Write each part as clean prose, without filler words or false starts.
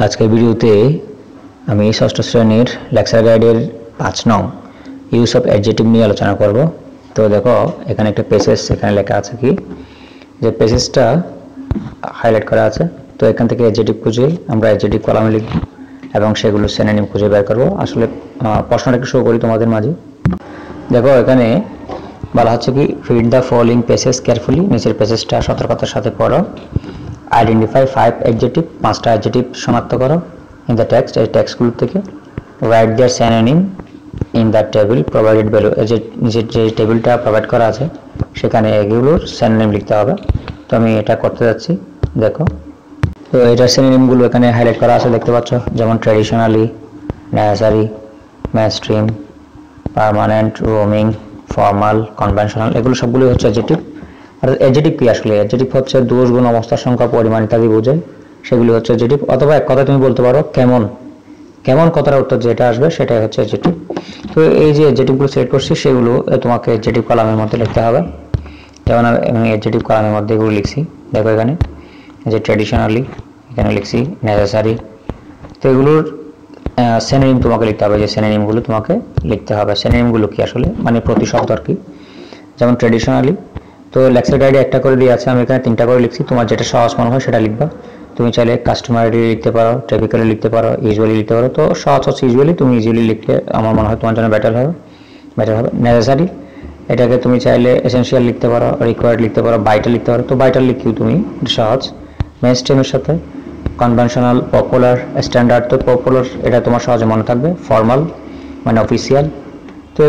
আজকের ভিডিওতে আমি ষষ্ঠ শ্রেণীর লেকচার গাইডের 5 নং ইউজ অফ অ্যাডজেক্টিভ নিয়ে আলোচনা করব। তো দেখো এখানে একটা প্যাসেজ এখানে লেখা আছে কি যে প্যাসেজটা হাইলাইট করা আছে। তো এখান থেকে অ্যাডজেক্টিভ খুঁজে আমরা অ্যাডজেক্টিভ কলামে লিখব এবং সেগুলো সিনোনিম খুঁজে বের করব। আসলে প্রশ্নটা একটু শো করি তোমাদের মাঝে। দেখো এখানে বলা হচ্ছে কি read the following passage carefully, নিচের প্যাসেজটা সতর্কতার সাথে পড়ো। আইডেন্টিফাই 5 অ্যাডজেক্টিভ, 5টা অ্যাডজেক্টিভ শনাক্ত করো ইন দ্য টেক্সট, এই টেক্সটগুলো থেকে। Write their synonym in the table provided value, এই যে নিচের যে টেবিলটা প্রোভাইড করা আছে সেখানে এগুলোর সিনোনিম লিখতে হবে। তো আমি এটা করতে যাচ্ছি। দেখো তো এটার সিনোনিমগুলো এখানে হাইলাইট করা আছে, দেখতে পাচ্ছ, যেমন traditionally, necessary, mainstream, permanent, roaming, formal, conventional, এগুলো সবগুলো হচ্ছে অ্যাডজেক্টিভ। আর অ্যাডজেক্টিভ কি আসলে? অ্যাডজেক্টিভ হচ্ছে দোষ, গুণ, অবস্থা, সংখ্যা, পরিমাণ ইত্যাদি বোঝায়, সেগুলো হচ্ছে অ্যাডজেক্টিভ। অথবা এক কথা তুমি বলতে পারো কেমন, কেমন কথার উত্তর যেটা আসবে সেটাই হচ্ছে অ্যাডজেক্টিভ। তো এই যে অ্যাডজেক্টিভগুলো সিলেক্ট করছি সেগুলো তোমাকে অ্যাডজেক্টিভ কলামের মধ্যে লিখতে হবে। যেমন আমি অ্যাডজেক্টিভ কলামের মধ্যে এগুলো লিখছি। দেখো এখানে যে ট্র্যাডিশনালি, এখানে লিখছি নেসেসারি। তো এগুলোর সিনোনিম তোমাকে লিখতে হবে, যে সিনোনিমগুলো তোমাকে লিখতে হবে। সিনোনিমগুলো কি আসলে মানে প্রতিশব্দ আর কি। যেমন ট্র্যাডিশনালি, তো লেকচার গাইডে একটা করে দিয়ে আছে, আমি এখানে 3টা করে লিখছি। তোমার যেটা সহজ মনে হয় সেটা লিখবা। তুমি চাইলে কাস্টমারি লিখতে পারো, টিপিক্যালি লিখতে পারো, ইউজুয়ালি লিখতে পারো। তো সহজ হচ্ছে ইউজুয়ালি, তুমি ইউজুয়ালি লিখলে আমার মনে হয় তোমার জন্য বেটার হবে। নেসেসারি, এটাকে তুমি চাইলে এসেনশিয়াল লিখতে পারো, রিকোয়ার্ড লিখতে পারো, ভাইটাল লিখতে পারো। তো ভাইটাল লিখিও তুমি, সহজ। মেইনস্ট্রিমের সাথে কনভেনশনাল, পপুলার, স্ট্যান্ডার্ড। তো পপুলার এটা তোমার সহজে মনে থাকবে। ফর্মাল মানে অফিসিয়াল। তো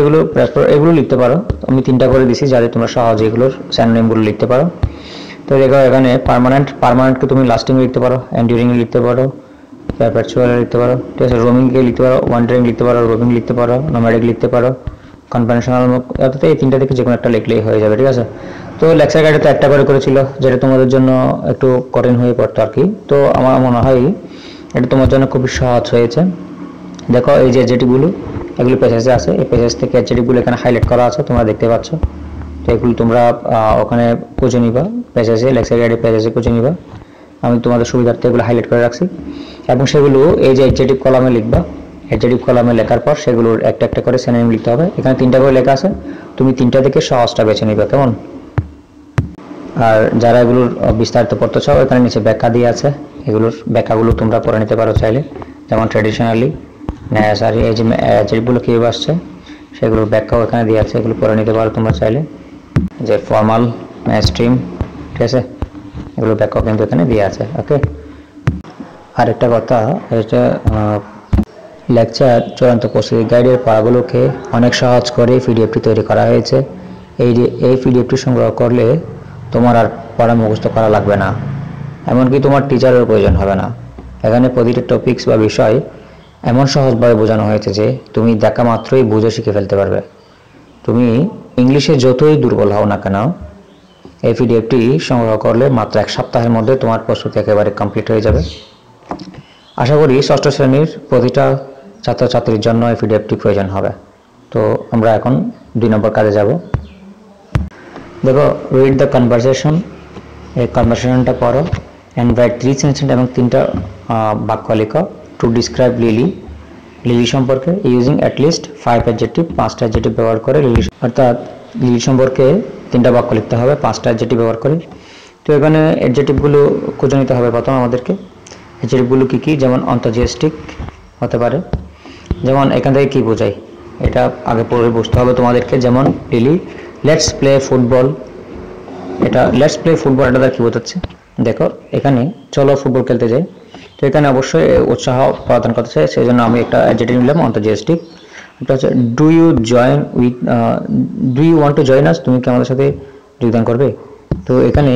এগুলো লিখতে পারো। আমি 3টা করে দিছি যাতে তোমরা সহজে এগুলোর সিনোনিমগুলো লিখতে পারো। তো দেখো এখানে পার্মানেন্টকে তুমি লাস্টিং লিখতে পারো, এন্ডিউরিং লিখতে পারো, পারপেচুয়াল লিখতে পারো, ঠিক আছে। রোমিংকে লিখতে পারো, ওয়ান্ডারিং লিখতে পারো, রোমিং লিখতে পারো, নোম্যাডিক লিখতে পারো, কনভেনশনাল। অর্থাৎ এই 3টা থেকে যে কোনো একটা লিখলেই হয়ে যাবে, ঠিক আছে। তো লেকচার গাইডে তো একটা করে করেছিল, যেটা তোমাদের জন্য একটু কঠিন হয়ে পড়তো আর কি। তো আমার মনে হয় এটা তোমার জন্য খুবই সহজ হয়েছে। দেখো এই যে অ্যাডজেক্টিভগুলো এগুলো পেজে আছে, এই পেজ থেকে অ্যাডজেক্টিভগুলো এখানে হাইলাইট করা আছে, তোমরা দেখতে পাচ্ছ। তো এগুলো তোমরা ওখানে খুঁজে নিবা, পেজে লেকচার গাইডে পেজে খুঁজে নিবা। আমি তোমাদের সুবিধার্থে এগুলো হাইলাইট করে রাখছি এবং সেগুলো এই যে অ্যাডজেক্টিভ কলামে লিখবা। অ্যাডজেক্টিভ কলামে লেখার পর সেগুলোর একটা একটা করে সিনোনিম লিখতে হবে। এখানে 3টা করে লেখা আছে, তুমি 3টা থেকে সহজটা বেছে নিবা, কেমন? আর যারা এগুলোর বিস্তারিত পড়তে চাও এখানে নিচে ব্যাখ্যা দিয়ে আছে, এগুলোর ব্যাখ্যাগুলো তোমরা পড়ে নিতে পারো চাইলে। যেমন ট্র্যাডিশনালি, নেসেসারি, এই যে অ্যাডজেক্টিভগুলো কীভাবে আসছে সেগুলোর ব্যাখ্যাও এখানে দিয়ে আছে, এগুলো পড়ে নিতে পারো তোমরা চাইলে। যে ফর্মাল, মেইনস্ট্রিম, ঠিক আছে, এগুলো ব্যাখ্যাও কিন্তু এখানে দিয়ে আছে। ওকে, আরেকটা কথা, এটা লেকচার চূড়ান্ত প্রস্তুতি গাইডের পড়াগুলোকে অনেক সহজ করে পিডিএফটি তৈরি করা হয়েছে। এই পিডিএফটি সংগ্রহ করলে তোমার আর পড়া মুখস্থ করা লাগবে না, এমনকি তোমার টিচারের প্রয়োজন হবে না। এখানে প্রতিটা টপিকস বা বিষয় এমন সহজভাবে বোঝানো হয়েছে যে তুমি দেখা মাত্রই বুঝে শিখে ফেলতে পারবে। তুমি ইংলিশে যতই দুর্বল হও না কেন, এই পিডিএফটি সংগ্রহ করলে মাত্র 1 সপ্তাহের মধ্যে তোমার প্রস্তুতি একেবারে কমপ্লিট হয়ে যাবে। আশা করি ষষ্ঠ শ্রেণীর প্রতিটা ছাত্রছাত্রীর জন্য এই পিডিএফটি প্রয়োজন হবে। তো আমরা এখন 2 নম্বর কাজে যাব। দেখো রিড দ্য কনভারসেশন, এই কনভারসেশনটা পড়ো। অ্যান্ড রাইট 3 সেন্টেন্স এবং 3টা বাক্য লেখো টু ডিসক্রাইব লিলি সম্পর্কে ইউজিং অ্যাটলিস্ট 5 অ্যাডজেক্টিভ, 5টা অ্যাডজেক্টিভ ব্যবহার করে অর্থাৎ লিলি সম্পর্কে 3টা বাক্য লিখতে হবে 5টা অ্যাডজেক্টিভ ব্যবহার করে। তো এখানে অ্যাডজেক্টিভগুলো খুঁজে নিতে হবে প্রথম আমাদেরকে। অ্যাডজেক্টিভগুলো কী, যেমন অন্তর্জাতিক হতে পারে। যেমন এখান থেকে কী বোঝায় এটা আগে পড়ে বুঝতে হবে তোমাদেরকে। যেমন লিলি লেটস প্লে ফুটবল, এটা লেটস প্লে ফুটবল, এটা কী বোঝাচ্ছে? দেখো এখানে চলো ফুটবল খেলতে যাই। তো এখানে অবশ্যই উৎসাহ প্রদান করতে চাই, সেই জন্য আমি একটা অ্যাডজেক্টিভ নিলাম অন্তর্জাতিক। এটা হচ্ছে do you want to join us, তুমি কি আমাদের সাথে যোগদান করবে? তো এখানে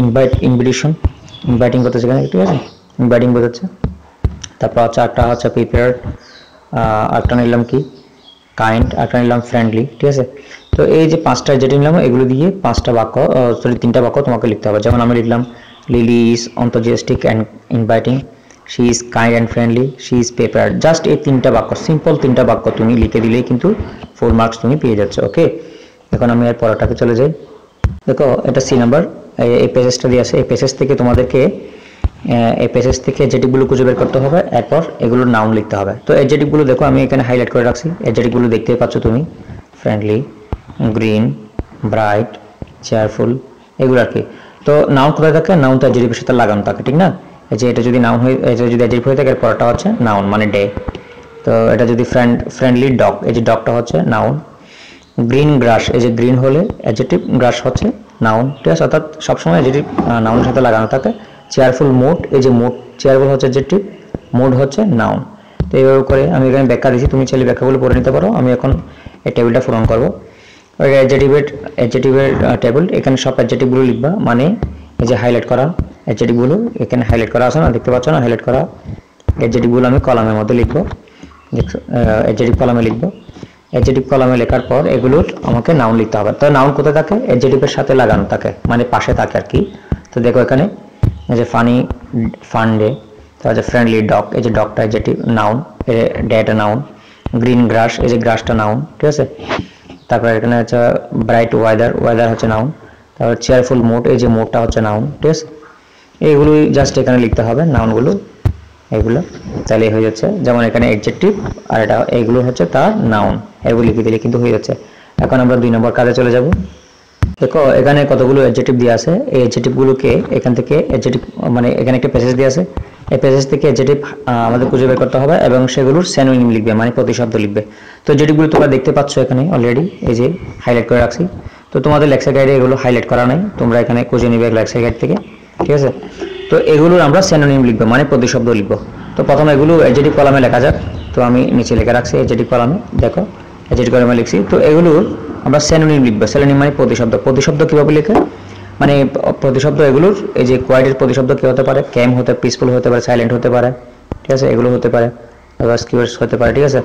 ইনভাইটিং করতে সেখানে, ঠিক আছে, ইনভাইটিং বোঝাচ্ছে। তারপর হচ্ছে একটা হচ্ছে প্রিপেয়ার্ড, একটা নিলাম কি কাইন্ড, একটা নিলাম ফ্রেন্ডলি, ঠিক আছে। তো এই যে 5টা অ্যাডজেক্টিভ নিলাম, এগুলো দিয়ে 3টা বাক্য তোমাকে লিখতে হবে। যেমন আমি লিখলাম লিলি ইজ অন্তর্জাতিক and inviting, she is kind and friendly, she is prepared. Just এই 3টা বাক্য, সিম্পল 3টা বাক্য তুমি লিখে দিলেই কিন্তু 4 মার্কস তুমি পেয়ে যাচ্ছ। ওকে, এখন আমি এর পরেরটাকে চলে যাই। দেখো এটা সি নাম্বার, এই পেজেসটা দিয়ে আছে। এই পেজেস থেকে তোমাদেরকে এই প্যাসেজ থেকে অ্যাডজেক্টিভগুলো খুঁজে বের করতে হবে, এরপর এগুলোর নাউন লিখতে হবে। তো অ্যাডজেক্টিভগুলো দেখো আমি এখানে হাইলাইট করে রাখছি, অ্যাডজেক্টিভগুলো দেখতেই পাচ্ছ তুমি, ফ্রেন্ডলি, গ্রিন, ব্রাইট, চেয়ারফুল, এগুলো আর কি। তো নাউন কোথায় থাকে? নাউন তো অ্যাডজেক্টিভের সাথে লাগানো থাকে, ঠিক না? এই যে এটা যদি নাউন হয়ে, এটা যদি অ্যাডজেক্টিভ হয়ে থাকে, এর পরটা হচ্ছে নাউন মানে ডে। তো এটা যদি ফ্রেন্ডলি ডগ, এই যে ডগটা হচ্ছে নাউন। গ্রিন গ্রাস, এই যে গ্রিন হলে অ্যাডজেক্টিভ, গ্রাস হচ্ছে নাউন, ঠিক আছে? অর্থাৎ সবসময় অ্যাডজেক্টিভ নাউনের সাথে লাগানো থাকে। চেয়ারফুল মুড, এই যে মুড, চেয়ারফুল হচ্ছে অ্যাডজেক্টিভ, মুড হচ্ছে নাউন। তো এইভাবে করে আমি এখানে ব্যাখ্যা দিচ্ছি, তুমি চাইলে ব্যাখ্যাগুলো পড়ে নিতে পারো। আমি এখন এই টেবিলটা পূরণ করবো। অ্যাডজেক্টিভের টেবিল, এখানে সব অ্যাডজেক্টিভগুলো লিখবা, মানে এই যে হাইলাইট করা অ্যাডজেক্টিভগুলো এখানে হাইলাইট করা আছে না, দেখতে পাচ্ছ না? হাইলাইট করা অ্যাডজেক্টিভগুলো আমি কলামের মধ্যে লিখবো, অ্যাডজেক্টিভ কলামে লিখবো। অ্যাডজেক্টিভ কলামে লেখার পর এগুলোর আমাকে নাউন লিখতে হবে। তো নাউন কোথায় থাকে? অ্যাডজেক্টিভের সাথে লাগানো থাকে, মানে পাশে থাকে আর কি। তো দেখো এখানে এই যে ফানি, ফান ডে, তারপর যে ফ্রেন্ডলি ডগ, এই যে ডগটা অ্যাডজেক্টিভ নাউন, ডেটা নাউন। গ্রিন গ্রাস, এই যে গ্রাসটা নাউন, ঠিক আছে? তারপর এখানে হচ্ছে ব্রাইট ওয়েদার, ওয়েদার হচ্ছে নাউন। তারপর চেয়ারফুল মুড, এই যে মুডটা হচ্ছে নাউন, ঠিক আছে? এইগুলোই জাস্ট এখানে লিখতে হবে নাউনগুলো, এগুলো তাহলে হয়ে যাচ্ছে। যেমন এখানে অ্যাডজেক্টিভ আর এটা, এইগুলো হচ্ছে তার নাউন, এগুলো লিখে দিলে কিন্তু হয়ে যাচ্ছে। এখন আমরা 2 নম্বর কাজে চলে যাব। দেখো এখানে কতগুলো অ্যাডজেক্টিভ দিয়ে আছে, এই অ্যাডজেক্টিভগুলোকে এখান থেকে অ্যাডজেক্টিভ, মানে এখানে একটা প্যাসেজ দিয়ে আছে, এই প্যাসেজ থেকে অ্যাডজেক্টিভ আমাদের খুঁজে বের করতে হবে এবং সেগুলোর সিনোনিম লিখবে, মানে প্রতিশব্দ লিখবে। তো অ্যাডজেক্টিভগুলো তোমরা দেখতে পাচ্ছ এখানে অলরেডি, এই যে হাইলাইট করে রাখছি। তো তোমাদের লেকচার গাইডে এগুলো হাইলাইট করা নাই, তোমরা এখানে খুঁজে নিবে লেকচার গাইড থেকে, ঠিক আছে? তো এগুলোর আমরা সিনোনিম লিখবো, মানে প্রতিশব্দ লিখবো। তো প্রথমে এগুলো অ্যাডজেক্টিভ কলামে লেখা যাক। তো আমি নিচে লেখা রাখছি অ্যাডজেক্টিভ কলামে, দেখো অ্যাডজেক্টিভ কলামে লিখছি। তো এগুলোর আমরা সিনোনিম লিখবো। সিনোনিম মানে প্রতিশব্দ। প্রতিশব্দ কিভাবে লিখে? মানে প্রতিশব্দ এগুলোর, এই যে কোয়াইটের প্রতিশব্দ কি হতে পারে? ক্যাম হতে, পিসফুল হতে পারে, সাইলেন্ট হতে পারে, ঠিক আছে? এগুলো হতে পারে, স্কিউয়ার্স হতে পারে, ঠিক আছে?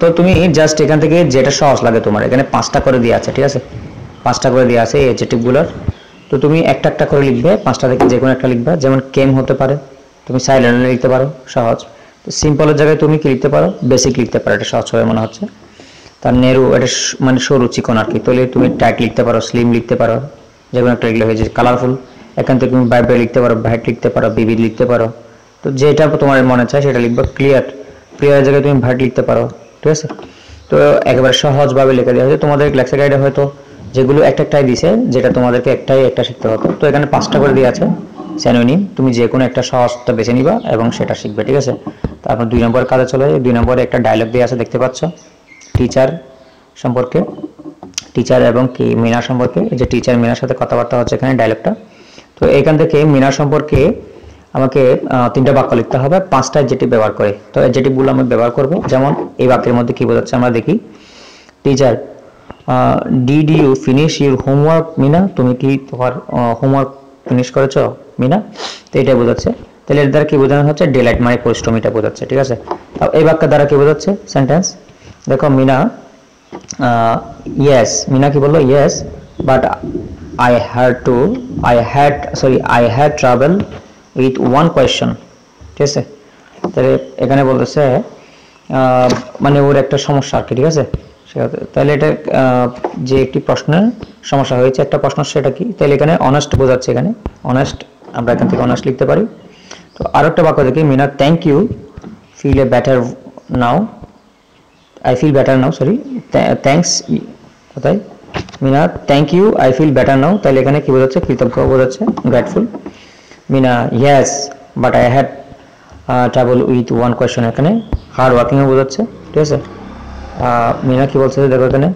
তো তুমি জাস্ট এখান থেকে যেটা সহজ লাগে তোমার, এখানে 5টা করে দেওয়া আছে, ঠিক আছে? 5টা করে দেওয়া আছে এই অ্যাডজেক্টিভগুলোর। তো তুমি একটা একটা করে লিখবে, 5টা থেকে যে কোনো একটা লিখবে। যেমন কেম হতে পারে, তুমি সাইলেন্ট লিখতে পারো, সহজ। তো সিম্পলের জায়গায় তুমি কি লিখতে পারো? বেসিক লিখতে পারো, এটা সহজ হবে মনে হচ্ছে। তার নেরু, এটা মানে সরু চিকন আর কি। তাহলে তুমি টাইট লিখতে পারো, স্লিম লিখতে পারো, যে কোনো একটা লিখলে হয়ে যায়। কালারফুল, এখান থেকে তুমি ভাইব্রেট লিখতে পারো, ব্রাইট লিখতে পারো, বিবিড লিখতে পারো। তো যেটা তোমার মনে চায় সেটা লিখবে। ক্লিয়ার, ক্লিয়ারের জায়গায় তুমি ভাইট লিখতে পারো, ঠিক আছে? তো একেবারে সহজভাবে লিখে দেওয়া হয়েছে। তোমাদের লেকচার গাইডে হয়তো যেগুলো একটাই দিছে, যেটা তোমাদেরকে একটা শিখতে হতো। তো এখানে 5টা করে দিয়ে আছে সিনোনিম, তুমি যে কোনো একটা সহজটা বেছে নিবা এবং সেটা শিখবে, ঠিক আছে? তারপর 2 নম্বর কাজে চলে যায়। 2 নম্বরে একটা ডায়লগ দিয়ে আছে, দেখতে পাচ্ছ, টিচার সম্পর্কে, টিচার এবং কি মিনা সম্পর্কে। এই যে টিচার মিনার সাথে কথাবার্তা হচ্ছে এখানে ডায়লগটা। তো এখান থেকে মিনার সম্পর্কে আমাকে 3টা বাক্য লিখতে হবে, 5টা অ্যাডজেক্টিভ ব্যবহার করে। তো অ্যাডজেক্টিভগুলো আমি ব্যবহার করব। যেমন এই বাক্যের মধ্যে কি বোঝাচ্ছে আমরা দেখি। Teacher, did you finish your homework Meena? তুমি কি তোমার হোমওয়ার্ক ফিনিশ করেছো মিনা? তো এটাই বোঝাচ্ছে। তাহলে এর দ্বারা কি বোঝানো হচ্ছে? ডেলাইট মানে পরিশ্রম, এটা বোঝাচ্ছে, ঠিক আছে? এই বাক্যের দ্বারা কি বোঝাচ্ছে? সেন্টেন্স দেখো, মিনা ইয়েস, মিনা কি বললো? Yes, but I had trouble with one question, ঠিক আছে? তাহলে এখানে বলতেছে মানে ওর একটা সমস্যা আর কি, ঠিক আছে? তাহলে এটা যে একটি প্রশ্নের সমস্যা হয়েছে, একটা প্রশ্ন, সেটা কি? তাহলে এখানে অনেস্ট বোঝাচ্ছে, এখানে অনেস্ট, আমরা এখান থেকে অনেস্ট লিখতে পারি। তো আরো একটা বাক্য দেখি, Meena thank you feel a better now, I feel better now, sorry, thanks কোথায়? Meena thank you I feel better now, তাহলে এখানে কি বোঝাচ্ছে? কৃতজ্ঞ বোঝাচ্ছে, grateful. Meena yes but I had trouble with one question, এখানে হার্ড ওয়ার্কিং বোঝাচ্ছে, ঠিক আছে? মিনা কি বলছে দেখো এখানে,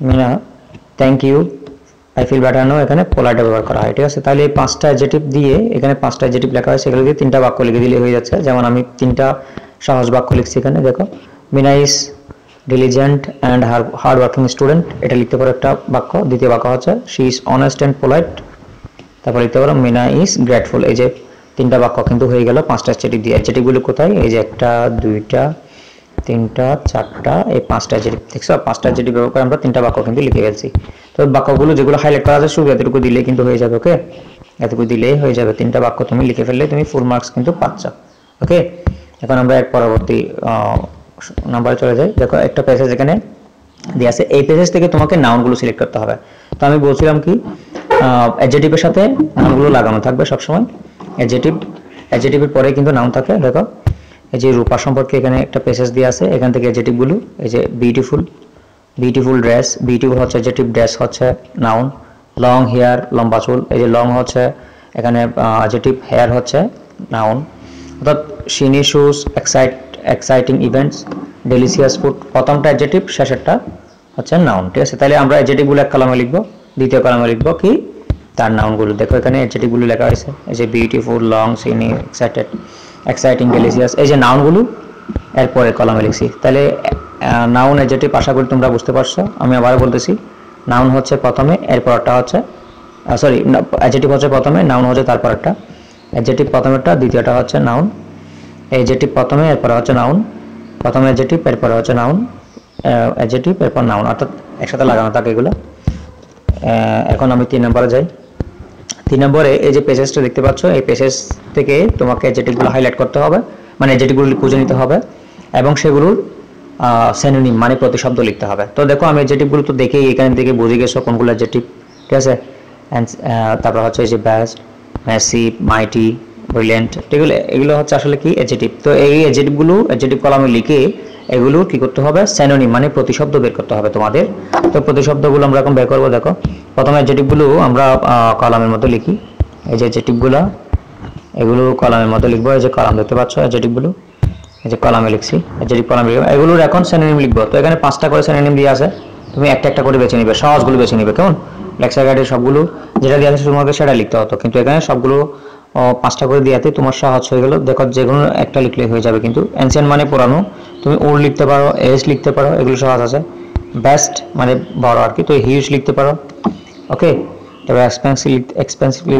Meena thank you I feel better now, এখানে পোলাইট ব্যবহার করা হয়, ঠিক আছে? তাহলে এই 5টা অ্যাডজেক্টিভ দিয়ে, এখানে 5টা অ্যাডজেক্টিভ লেখা হয়, সেগুলো দিয়ে 3টা বাক্য লিখে দিলে হয়ে যাচ্ছে। যেমন আমি 3টা সহজ বাক্য লিখছি এখানে, দেখো, Meena is diligent and hard working student, এটা লিখতে পারো একটা বাক্য। দ্বিতীয় বাক্য হচ্ছে she is honest and polite, তারপর লিখতে পারো মিনা is grateful। এই যে 3টা বাক্য কিন্তু হয়ে গেল 5টা অ্যাডজেক্টিভ দিয়ে। অ্যাডজেক্টিভগুলো কোথায়? এই যে 1টা 2টা 3টা 4টা, এই 5টা অ্যাডজেক্টিভ, দেখছো? 5টা অ্যাডজেক্টিভ ব্যবহার করে আমরা 3টা বাক্য কিন্তু লিখে ফেলছি। তো বাক্যগুলো যেগুলো হাইলাইট করা আছে শুধু এতটুকু দিলেই কিন্তু হয়ে যাবে, ওকে? এতটুকু দিলেই হয়ে যাবে। 3টা বাক্য তুমি লিখে ফেললে তুমি ফুল মার্কস কিন্তু পাচ্ছ, ওকে? এখন আমরা এক পরবর্তী নাম্বারে চলে যাই। দেখো একটা প্যাসেজ এখানে দিয়ে আছে, এই প্যাসেজ থেকে তোমাকে নাউনগুলো সিলেক্ট করতে হবে। তো আমি বলছিলাম কি, অ্যাডজেটিভের সাথে নাউনগুলো লাগানো থাকবে সবসময়। অ্যাডজেটিভের পরে কিন্তু নাউন থাকে। দেখো এই যে রূপা সম্পর্কে এখানে একটা প্যাসেজ দেওয়া আছে, এখান থেকে অ্যাডজেটিভগুলো, এই যে বিউটিফুল ড্রেস, বিউটিফুল হচ্ছে অ্যাডজেটিভ, ড্রেস হচ্ছে নাউন। লং হেয়ার, লম্বা চুল, এই যে লং হচ্ছে এখানে অ্যাডজেটিভ, হেয়ার হচ্ছে নাউন। অর্থাৎ shiny shoes, exciting events, delicious food, প্রথমটা অ্যাডজেটিভ, শেষেরটা হচ্ছে নাউন। ঠিক আছে, তাহলে আমরা অ্যাডজেটিভগুলো এক কলামে লিখবো, দ্বিতীয় কলামে লিখবো কি তার নাউনগুলো। দেখো এখানে অ্যাডজেটিভগুলো লেখা হয়েছে, এই যে বিউটিফুল, লং, শিনি, এক্সাইটিং, ডেলিশিয়াস, এই যে নাউনগুলো এরপরে কলামে লিখছি। তাহলে নাউন অ্যাডজেটিভ আশা করি তোমরা বুঝতে পারছো। আমি আবার বলতেছি, নাউন হচ্ছে প্রথমে, এরপরটা হচ্ছে অ্যাডজেটিভ হচ্ছে প্রথমে, নাউন হচ্ছে তারপরটা। অ্যাডজেটিভ প্রথমেরটা, দ্বিতীয়টা হচ্ছে নাউন। অ্যাডজেটিভ প্রথমে, এরপরে হচ্ছে নাউন, প্রথমে অ্যাডজেটিভ, এরপরে হচ্ছে নাউন, অ্যাডজেটিভ, এরপর নাউন, অর্থাৎ একসাথে লাগানো থাকে এগুলো। এখন আমি 3 নম্বরে যাই। 3 নম্বরে এই যে পেজেসটা দেখতে পাচ্ছ, এই পেজেস থেকে তোমাকে অ্যাডজেটিভগুলো হাইলাইট করতে হবে, মানে অ্যাডজেটিভগুলো খুঁজে নিতে হবে এবং সেগুলোর সিনোনিম মানে প্রতিশব্দ লিখতে হবে। তো দেখো আমি অ্যাডজেটিভগুলো তো দেখেই এখান থেকে বুঝে গেছো কোনগুলো অ্যাডজেটিভ। ঠিক আছে, তারপর হচ্ছে এই যে বেস্ট, ম্যাসিভ, মাইটি, ব্রিলিয়েন্ট, এগুলো হচ্ছে আসলে কি অ্যাডজেটিভ। তো এই অ্যাডজেটিভগুলো অ্যাডজেটিভ কলামে লিখে এগুলো কি করতে হবে, সিনোনিম মানে প্রতিশব্দ বের করতে হবে তোমাদের। তো প্রতিশব্দগুলো আমরা এখন বের করবো। দেখো প্রথমে অ্যাডজেটিভগুলো আমরা কলামের মধ্যে লিখি, এই যে অ্যাডজেটিভগুলো এগুলো কলামের মধ্যে লিখবো। এই যে কলাম দেখতে পাচ্ছ অ্যাডজেটিভগুলো, এই যে কলামে লিখছি, অ্যাডজেটিভ কলামে লিখবো। এগুলোর এখন সিনোনিম লিখবো। তো এখানে 5টা করে সিনোনিম দিয়ে আছে, তুমি একটা একটা করে বেছে নিবে, সহজগুলো বেছে নিবে। কেমন, লেকচার গাইডে সবগুলো যেটা দিয়ে আছে তোমাকে সেটা লিখতে হতো, কিন্তু এখানে সবগুলো 5টা করে দিয়াতে তোমার সহজ হয়ে গেল। দেখো যে কোনো একটা লিখলে হয়ে যাবে, কিন্তু এনসিয়েন্ট মানে পুরানো, তুমি ওল্ড লিখতে পারো, এজ লিখতে পারো, এগুলো সহজ আছে। বেস্ট মানে বড় আর কি, তো হিউজ লিখতে পারো। ওকে, তারপর এক্সপেন্সিভলি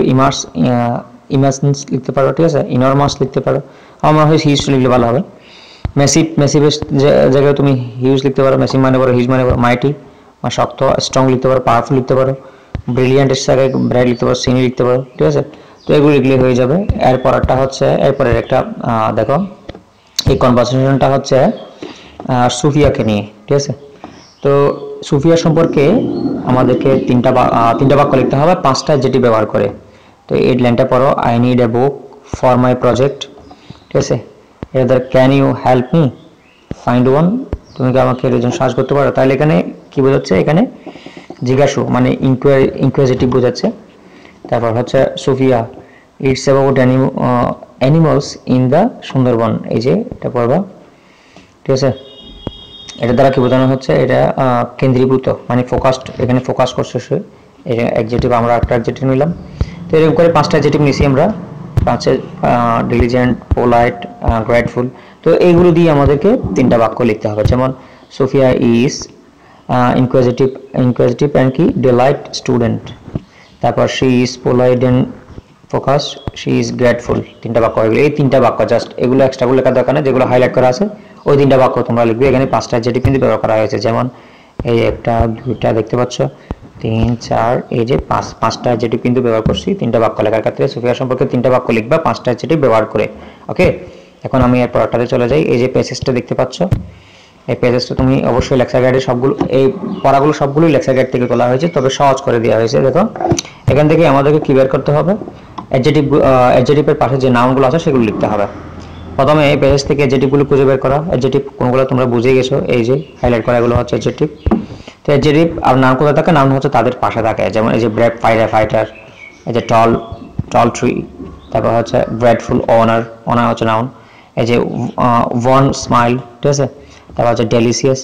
ইমার্সেন্স লিখতে পারো। ঠিক আছে, ইনরমাস লিখতে পারো। আমার হয় হিউজ লিখলে ভালো হবে। মেসিভের জায়গায় তুমি হিউজ লিখতে পারো, মেসিভ মানে বড়, হিউজ মানে বড়। মাইটি মানে শক্ত, স্ট্রং লিখতে পারো, পাওয়ারফুল লিখতে পারো। ব্রিলিয়ান্টের জায়গায় ব্রাইট লিখতে পারো, সিনি লিখতে পারো। ঠিক আছে, তো এগুলো লিখলে হয়ে যাবে। এরপরটা হচ্ছে, এরপরের একটা দেখো এই কনভারসেশনটা হচ্ছে সুফিয়াকে নিয়ে। ঠিক আছে, তো সুফিয়া সম্পর্কে আমাদেরকে তিনটা বাক্য লিখতে হবে 5টা অ্যাডজেটিভ ব্যবহার করে। তো এই লাইনটা পড়ো, I need a book for my project. ঠিক আছে, এদের can you help me find one, তুমি কি আমাকে এর জন্য সাহায্য করতে পারো। তাহলে এখানে কি বোঝাচ্ছে, এখানে জিজ্ঞাসু মানে ইনকুয়াজিটিভ বোঝাচ্ছে। তারপর হচ্ছে Sufia, it's about animals in the Sundarban, এই যে এটা পড়বা। ঠিক আছে, এটা দ্বারা কি বোঝানো হচ্ছে, এটা কেন্দ্রীভূত মানে ফোকাসড, এখানে ফোকাস করছে সে। এটা অ্যাডজেটিভ, আমরা একটা অ্যাডজেটিভ নিলাম। তো এরকম করে 5টা অ্যাডজেটিভ নিছি আমরা, ডিলিজেন্ট, পোলাইট, গ্রেটফুল। তো এইগুলো দিয়ে আমাদেরকে 3টা বাক্য লিখতে হবে। যেমন সোফিয়া ইজ ইনকুয়াজিটিভ অ্যান্ড কি ডিলাইট স্টুডেন্ট। তারপর she is polite and focus, she is grateful. 3টা বাক্য এগুলো, এই 3টা বাক্য জাস্ট, এগুলো এক্সট্রাগুলো লেখার দরকার নেই, যেগুলো হাইলাইট করা আছে ওই 3টা বাক্য তোমরা লিখবে। এখানে 5টা অ্যাডজেটিভ কিন্তু ব্যবহার করা হয়েছে। যেমন এই 1টা 2টা দেখতে পাচ্ছ, 3 4, এই যে 5টা অ্যাডজেটিভ কিন্তু ব্যবহার করছি 3টা বাক্য লেখার ক্ষেত্রে। সোফিয়া সম্পর্কে 3টা বাক্য লিখবা 5টা অ্যাডজেটিভ ব্যবহার করে। ওকে, এখন আমি এর পরটাতে চলে যাই। এই যে প্যাসেজটা দেখতে পাচ্ছ, এই প্যাসেজটা তুমি অবশ্যই লেকচার গাইডে সবগুলো, এই পড়াগুলো সবগুলোই লেকচার গাইড থেকে তোলা হয়েছে, তবে সহজ করে দেওয়া হয়েছে। দেখো এখান থেকে আমাদেরকে কি বের করতে হবে, অ্যাডজেটিভের পাশে যে নাউনগুলো আছে সেগুলো লিখতে হবে। প্রথমে এই পেজ থেকে অ্যাডজেটিভগুলো খুঁজে বের করা। অ্যাডজেটিভ কোনগুলো তোমরা বুঝে গেছো, এই যে হাইলাইট করা এগুলো হচ্ছে অ্যাডজেটিভ। তো অ্যাডজেটিভ আর নাউন কোথায় থাকে, নাউন হচ্ছে তাদের পাশে থাকে। যেমন এই যে ব্রেভ ফাইটার, এই যে টল ট্রি, তারপর হচ্ছে গ্রেটফুল অনার হচ্ছে নাউন। এই যে ওয়ান স্মাইল, ঠিক আছে, তারপর হচ্ছে ডেলিশিয়াস,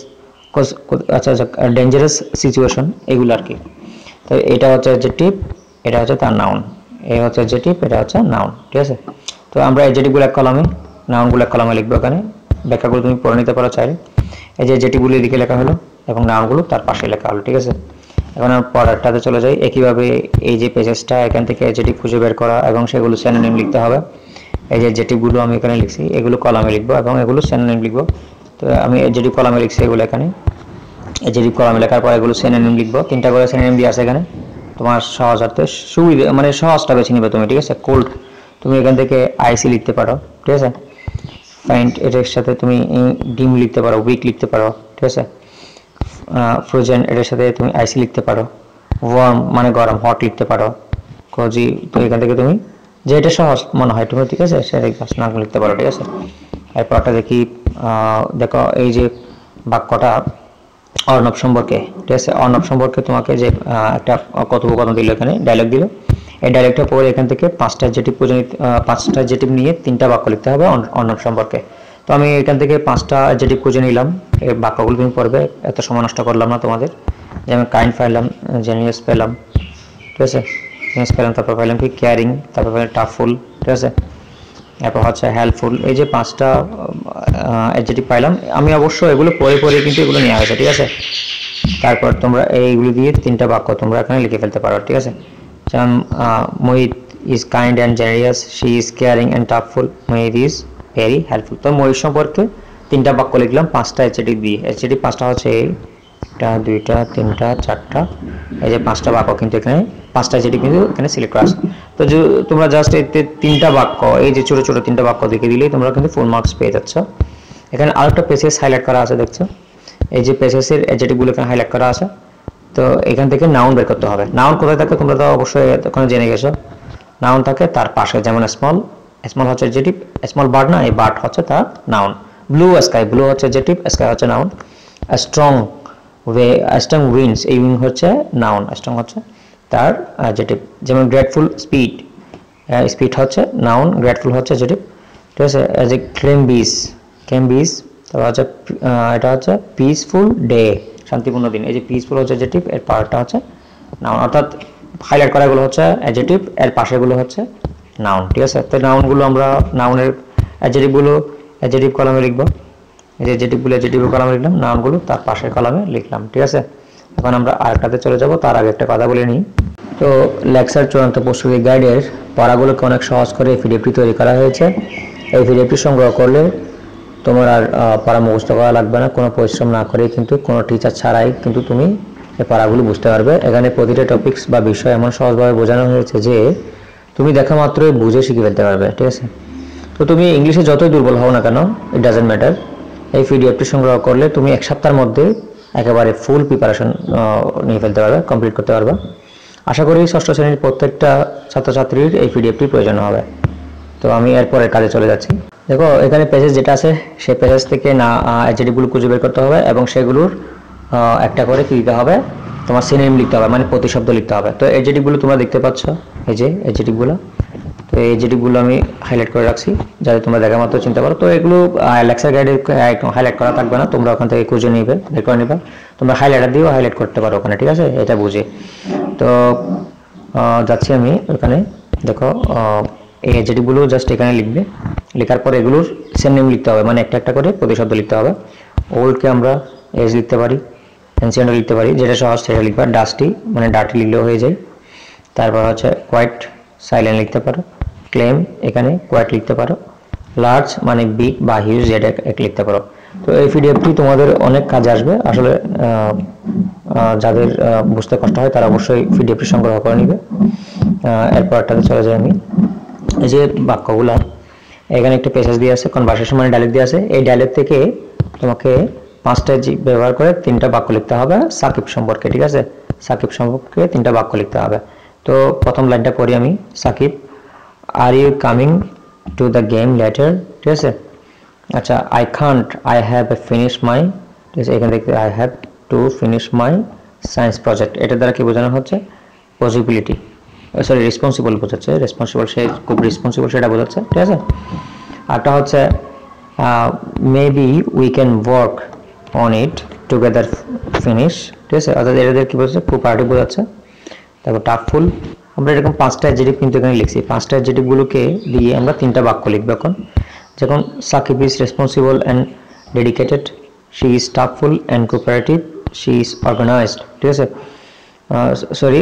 আচ্ছা ডেঞ্জারাস সিচুয়েশন, এগুলো আর কি। তো এটা হচ্ছে অ্যাডজেটিভ, এটা হচ্ছে তার নাউন। এই হচ্ছে অ্যাডজেটিভ, এটা হচ্ছে নাউন। ঠিক আছে, তো আমরা অ্যাডজেটিভগুলো এক কলামে, নাউনগুলো এক কলামে লিখবো। এখানে ব্যাখ্যাগুলো তুমি পড়ে নিতে পারো চাইলে। এই যে অ্যাডজেটিভগুলো এদিকে লেখা হলো এবং নাউনগুলো তার পাশে লেখা হলো। ঠিক আছে, এখন আমরা পরেরটাতে চলে যাই। একইভাবে এই যে পেজেসটা, এখান থেকে অ্যাডজেটিভ খুঁজে বের করা এবং সেগুলো সিনোনিম লিখতে হবে। এই যে অ্যাডজেটিভগুলো আমি এখানে লিখছি, এগুলো কলামে লিখবো এবং এগুলো সিনোনিম লিখবো। তো আমি অ্যাডজেটিভ কলামে লিখছি এগুলো এখানে। অ্যাডজেটিভ কলামে লেখার পর এগুলো সিনোনিম লিখবো। 3টা করে সিনোনিম দিয়ে আছে এখানে, তোমার সহজার্থে সুবিধা মানে সহজটা বেছে নিবে তুমি। ঠিক আছে, কোল্ড তুমি এখান থেকে আইসি লিখতে পারো। ঠিক আছে, ফাইন্ড এটার সাথে তুমি ডিম লিখতে পারো, উইক লিখতে পারো। ঠিক আছে, ফ্রোজেন এটার সাথে তুমি আইসি লিখতে পারো। ওয়ার্ম মানে গরম, হট লিখতে পারো, কোজি। তো এখান থেকে তুমি যেটা সহজ মনে হয় তুমি, ঠিক আছে, সেটাই নাম লিখতে পারো, ঠিক আছে। এরপরটা দেখি, দেখো এই যে বাক্যটা অর্ণব সম্পর্কে, ঠিক আছে। অর্ণব সম্পর্কে তোমাকে যে একটা কথোপকথন দিল, এখানে ডায়লগ দিল, এই ডায়লগটা পরে এখান থেকে 5টা অ্যাডজেক্টিভ নিয়ে 3টা বাক্য লিখতে হবে অর্ণব সম্পর্কে। তো আমি এখান থেকে 5টা অ্যাডজেক্টিভ খুঁজে নিলাম, এই বাক্যগুলো তুমি পড়বে, এত সময় নষ্ট করলাম না তোমাদের। যেমন কাইন্ড পেলাম, জেনিয়াস পেলাম, ঠিক আছে, জেনিয়াস পেলাম, তারপর পেলাম কি কেয়ারিং, তারপর পেলাম টাফফুল, ঠিক আছে, এরপর হচ্ছে হেল্পফুল। এই যে 5টা অ্যাডজেক্টিভ পাইলাম, আমি অবশ্য এগুলো পরে কিন্তু এগুলো নেওয়া হয়েছে, ঠিক আছে। তারপর তোমরা এইগুলো দিয়ে 3টা বাক্য তোমরা এখানে লিখে ফেলতে পারো, ঠিক আছে। যেমন Mohit is kind and generous, she is caring and thoughtful, Mohit is very helpful. তো মোহিত সম্পর্কে 3টা বাক্য লিখলাম 5টা অ্যাডজেক্টিভ দিয়ে। অ্যাডজেক্টিভ 5টা হচ্ছে একটা, 2টা, 3টা, 4টা, এই যে 5টা বাক্য কিন্তু এখানে 5টা অ্যাডজেক্টিভ কিন্তু এখানে সিলেক্ট করা আছে। তো তোমরা জাস্ট এই 3টা বাক্য, এই যে ছোট ছোট 3টা বাক্য দেখে দিলেই তোমরা কিন্তু ফুল মার্কস পেয়ে যাচ্ছ। এখানে আরেকটা পেসেজ হাইলাইট করা আছে, দেখছো, এই যে পেসেজের অ্যাডজেক্টিভগুলো এখানে হাইলাইট করা আছে। তো এখান থেকে নাউন বের করতে হবে। নাউন কোথায় থাকে তোমরা তো অবশ্যই এতক্ষণ জেনে গেছো। নাউন থাকে তার পাশে, যেমন স্মল হচ্ছে অ্যাডজেক্টিভ, স্মল বার্ড না, এই বার্ড হচ্ছে তার নাউন। ব্লু স্কাই, ব্লু হচ্ছে অ্যাডজেক্টিভ, স্কাই হচ্ছে নাউন। স্ট্রং উইন্ডস, এই উইন্ড হচ্ছে নাউন, স্ট্রং হচ্ছে তার অ্যাডজেক্টিভ। যেমন গ্রেটফুল স্পিড হচ্ছে নাউন, গ্রেটফুল হচ্ছে অ্যাডজেক্টিভ, ঠিক আছে। এজ এ ক্লেম বিজ, তারপর হচ্ছে এটা হচ্ছে পিসফুল ডে, শান্তিপূর্ণ দিন। এই যে পিসফুল হচ্ছে অ্যাডজেক্টিভ, এর পারটা হচ্ছে নাউন, অর্থাৎ হাইলাইট করাগুলো হচ্ছে অ্যাডজেক্টিভ, এর পাশেগুলো হচ্ছে নাউন, ঠিক আছে। তো নাউনগুলো আমরা নাউনের অ্যাডজেক্টিভগুলো অ্যাডজেক্টিভ কলামে লিখবো, এই যে অ্যাডজেক্টিভের কলামে লিখলাম, নাউনগুলো তার পাশের কলামে লিখলাম, ঠিক আছে। এখন আমরা আরেকটাতে চলে যাব, তার আগে একটা কথা বলে নিই। তো লেকচার চূড়ান্ত প্রস্তুতি গাইডের পড়াগুলোকে অনেক সহজ করে পিডিএফটি তৈরি করা হয়েছে। এই পিডিএফটি সংগ্রহ করলে তোমার আর পড়া মুখস্থ করা লাগবে না, কোনো পরিশ্রম না করে কিন্তু, কোনো টিচার ছাড়াই কিন্তু তুমি এই পড়াগুলো বুঝতে পারবে। এখানে প্রতিটা টপিকস বা বিষয় এমন সহজভাবে বোঝানো হয়েছে যে তুমি দেখা মাত্রই বুঝে শিখে ফেলতে পারবে, ঠিক আছে। তো তুমি ইংলিশে যতই দুর্বল হও না কেন, ইট ডাজেন্ট ম্যাটার, এই পিডিএফটি সংগ্রহ করলে তুমি 1 সপ্তাহের মধ্যে একেবারে ফুল প্রিপারেশন নিয়ে ফেলতে পারবে, কমপ্লিট করতে পারবে। আশা করি ষষ্ঠ শ্রেণীর প্রত্যেকটা ছাত্রছাত্রীর এই পিডিএফটি প্রয়োজন হবে। তো আমি এরপরের কাজে চলে যাচ্ছি। দেখো এখানে পেজেস যেটা আছে, সেই পেজেস থেকে না অ্যাডজেক্টিভগুলো খুঁজে বের করতে হবে এবং সেগুলোর একটা করে কি দিতে হবে, তোমার সিনোনিম লিখতে হবে, মানে প্রতিশব্দ লিখতে হবে। তো অ্যাডজেক্টিভগুলো তোমরা দেখতে পাচ্ছ, এই যে অ্যাডজেক্টিভগুলো, তো এই অ্যাডজেক্টিভগুলো আমি হাইলাইট করে রাখছি যাতে তোমরা দেখা মাত্র চিনতে পারো। তো এগুলো লেকচার গাইডে হাইলাইট করা থাকবে না, তোমরা ওখান থেকে খুঁজে নিবে, বের করে নিবে, তোমরা হাইলাইটার দিয়েও হাইলাইট করতে পারো ওখানে, ঠিক আছে, এটা বুঝে। তো যাচ্ছি আমি ওখানে। দেখো এই অ্যাডজেক্টিভগুলো জাস্ট এখানে লিখবে, লেখার পর এগুলোর সিনোনিম লিখতে হবে, মানে একটা একটা করে প্রতিশব্দ লিখতে হবে। ওল্ডকে আমরা এজ লিখতে পারি, এনসিয়েন্ট লিখতে পারি, যেটা সহজ সেটা লিখবা। ডাস্টি মানে ডার্টি লিখলেও হয়ে যায়। তারপর হচ্ছে কোয়াইট, সাইলেন্ট লিখতে পারো। ক্লেম, এখানে কোয়াইট লিখতে পারো। লার্জ মানে বিগ বা হিউজ, যেটা এক লিখতে পারো। তো এই পিডিএফটি তোমাদের অনেক কাজে আসবে। আসলে যাদের বুঝতে কষ্ট হয় তারা অবশ্যই পিডিএফটি সংগ্রহ করে নেবে। এরপর একটাতে চলে যাই আমি। এই যে বাক্যগুলা, এখানে একটা পেসেজ দিয়ে আছে, কনভারসেশন মানে ডায়লগ দিয়ে আছে। এই ডায়লগ থেকে তোমাকে 5টা ব্যবহার করে 3টা বাক্য লিখতে হবে সাকিব সম্পর্কে, ঠিক আছে। সাকিব সম্পর্কে 3টা বাক্য লিখতে হবে। তো প্রথম লাইনটা পড়ি আমি। Sakib, are you coming to the game later, ঠিক আছে। আচ্ছা, I can't, I have finish my, ঠিক আছে, এখান থেকে I have to finish my science project. এটার দ্বারা কি বোঝানো হচ্ছে, পসিবিলিটি, সরি রেসপন্সিবল বোঝাচ্ছে, রেসপন্সিবল, সে খুব রেসপন্সিবল সেটা বোঝাচ্ছে, ঠিক আছে। আরটা হচ্ছে maybe we can work on it together finish, ঠিক আছে, অর্থাৎ এটাদের কি বোঝাচ্ছে, কোপারেটিভ বোঝাচ্ছে। তারপর টাফফুল, আমরা এরকম 5টা অ্যাডজেক্টিভ কিন্তু এখানে লিখছি। 5টা অ্যাডজেক্টিভগুলোকে দিয়ে আমরা 3টা বাক্য লিখবো এখন। যেমন Sakib is responsible and dedicated, she is thoughtful and cooperative, she is organised, ঠিক আছে, সরি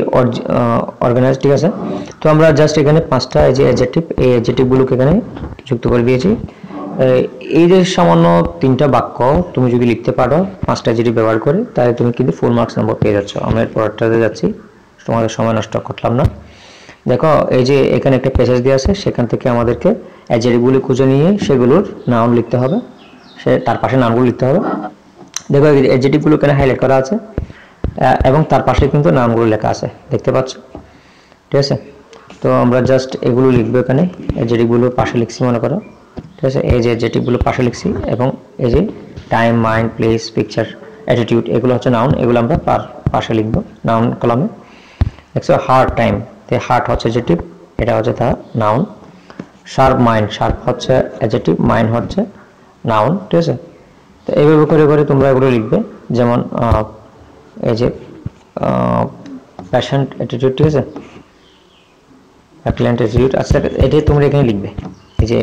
অর্গানাইজড, ঠিক আছে। তো আমরা জাস্ট এখানে 5টা এই যে অ্যাডজেক্টিভ, এই অ্যাডজেক্টিভগুলোকে এখানে যুক্ত করে দিয়েছি। এই যে সামান্য 3টা বাক্য তুমি যদি লিখতে পারো 5টা অ্যাডজেক্টিভ ব্যবহার করে, তাহলে তুমি কিন্তু ফুল মার্কস নম্বর পেয়ে যাচ্ছ। আমরা পরেরটাতে যাচ্ছি, তোমাদের সময় নষ্ট করলাম না। দেখো এই যে এখানে একটা পেসেজ দিয়ে আছে, সেখান থেকে আমাদেরকে অ্যাডজেক্টিভগুলো খুঁজে নিয়ে সেগুলোর নাউন লিখতে হবে, তার পাশে নামগুলো লিখতে হবে। দেখো অ্যাডজেক্টিভগুলো এখানে হাইলাইট করা আছে। এবং তার পাশে কিন্তু নামগুলো লেখা আছে, দেখতে পাচ্ছ, ঠিক আছে। তো আমরা জাস্ট এগুলো লিখবো এখানে, অ্যাডজেক্টিভগুলো পাশে লিখছি মনে করো, ঠিক আছে। এই যে অ্যাডজেক্টিভগুলো পাশে লিখছি এবং এই যে time, mind, place, picture, attitude এগুলো হচ্ছে নাউন, এগুলো আমরা পাশে লিখবো নাউন কলামে। দেখছো হার্ড টাইম, তো হার্ড হচ্ছে অ্যাডজেক্টিভ, এটা হচ্ছে তার নাউন। শার্প মাইন্ড, শার্প হচ্ছে অ্যাডজেক্টিভ, মাইন্ড হচ্ছে নাউন, ঠিক আছে। তো এইভাবে করে করে তোমরা এগুলো লিখবে। যেমন এই যে প্যাশন্ট অ্যাটিটিউড, ঠিক আছে, অ্যাপ্লায়েন্ট অ্যাটিটিউড, আচ্ছা এটাই তোমরা এখানে লিখবে। এই যে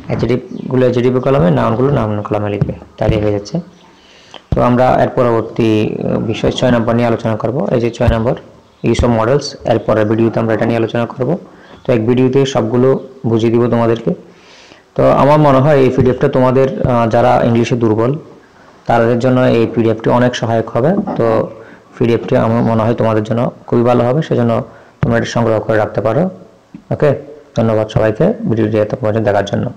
অ্যাডজেক্টিভগুলো অ্যাডজেক্টিভ কলামে, নাউনগুলো নাউন কলামে লিখবে, তাহলে হয়ে যাচ্ছে। তো আমরা এর পরবর্তী বিষয় 6 নম্বর নিয়ে আলোচনা করব। এই যে 6 নম্বর ইউজ অফ মডেলস, এর পরের ভিডিওতে আমরা এটা নিয়ে আলোচনা করব। তো এক ভিডিওতে সবগুলো বুঝিয়ে দিব তোমাদেরকে। তো আমার মনে হয় এই পিডিএফটা তোমাদের যারা ইংলিশে দুর্বল তাদের জন্য এই পিডিএফটি অনেক সহায়ক হবে। তো পিডিএফটি আমার মনে হয় তোমাদের জন্য খুবই ভালো হবে, সেজন্য তোমরা এটা সংগ্রহ করে রাখতে পারো। ওকে, ধন্যবাদ সবাইকে ভিডিওটি এত পর্যন্ত দেখার জন্য।